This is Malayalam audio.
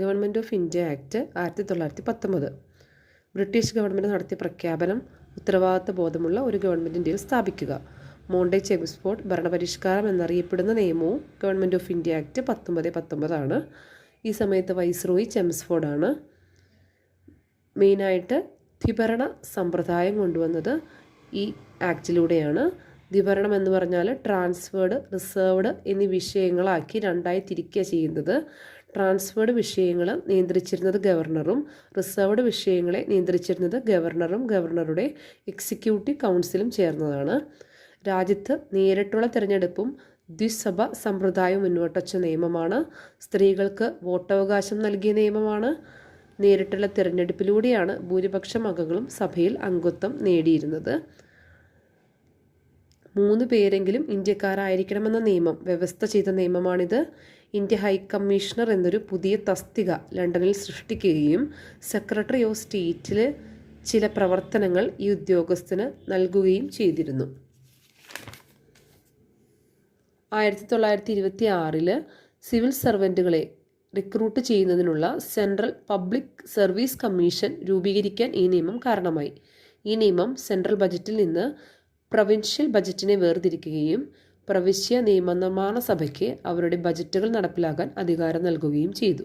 Government of India act 1919. British government നടത്തിയ പ്രഖ്യാപനം ഉത്തരവാദിത്ത ബോധമുള്ള ഒരു ഗവൺമെൻറ് ഇന്ത്യയിൽ സ്ഥാപിക്കുക. മോണ്ടെ ചെംസ്ഫോർഡ് ഭരണപരിഷ്കാരം എന്നറിയപ്പെടുന്ന നിയമവും ഗവൺമെൻറ് ഓഫ് ഇന്ത്യ ആക്ട് 1919 ആണ്. ഈ സമയത്ത് വൈസ്രോയി ചെംസ്ഫോർഡാണ്. മെയിനായിട്ട് ദ്വിഭരണ സമ്പ്രദായം കൊണ്ടുവന്നത് ഈ ആക്റ്റിലൂടെയാണ്. ദ്വിഭരണം എന്ന് പറഞ്ഞാൽ ട്രാൻസ്ഫേർഡ്, റിസർവ്ഡ് എന്നീ വിഷയങ്ങളാക്കി രണ്ടായി തിരിക്കുക ചെയ്യുന്നത്. ട്രാൻസ്ഫേർഡ് വിഷയങ്ങൾ നിയന്ത്രിച്ചിരുന്നത് ഗവർണറും റിസർവ്ഡ് വിഷയങ്ങളെ നിയന്ത്രിച്ചിരുന്നത് ഗവർണറും ഗവർണറുടെ എക്സിക്യൂട്ടീവ് കൗൺസിലും ചേർന്നതാണ്. രാജ്യത്ത് നേരിട്ടുള്ള തിരഞ്ഞെടുപ്പും ദ്വിസഭ സമ്പ്രദായവും മുന്നോട്ടുവച്ച നിയമമാണ്. സ്ത്രീകൾക്ക് വോട്ടവകാശം നൽകിയ നിയമമാണ്. നേരിട്ടുള്ള തിരഞ്ഞെടുപ്പിലൂടെയാണ് ഭൂരിപക്ഷം അംഗങ്ങളും സഭയിൽ അംഗത്വം നേടിയിരുന്നത്. 3 പേരെങ്കിലും ഇന്ത്യക്കാരായിരിക്കണമെന്ന നിയമം വ്യവസ്ഥ ചെയ്ത നിയമമാണിത്. ഇന്ത്യ ഹൈക്കമ്മീഷണർ എന്നൊരു പുതിയ തസ്തിക ലണ്ടനിൽ സൃഷ്ടിക്കുകയും സെക്രട്ടറി ഓഫ് സ്റ്റേറ്റിൽ ചില പ്രവർത്തനങ്ങൾ ഈ ഉദ്യോഗസ്ഥന് നൽകുകയും ചെയ്തിരുന്നു. 1926 സിവിൽ സർവൻറ്റുകളെ റിക്രൂട്ട് ചെയ്യുന്നതിനുള്ള സെൻട്രൽ പബ്ലിക് സർവീസ് കമ്മീഷൻ രൂപീകരിക്കാൻ ഈ നിയമം കാരണമായി. ഈ നിയമം സെൻട്രൽ ബജറ്റിൽ നിന്ന് പ്രൊവിൻഷ്യൽ ബജറ്റിനെ വേർതിരിക്കുകയും പ്രവിശ്യ നിയമനിർമ്മാണ സഭയ്ക്ക് അവരുടെ ബജറ്റുകൾ നടപ്പിലാക്കാൻ അധികാരം നൽകുകയും ചെയ്തു.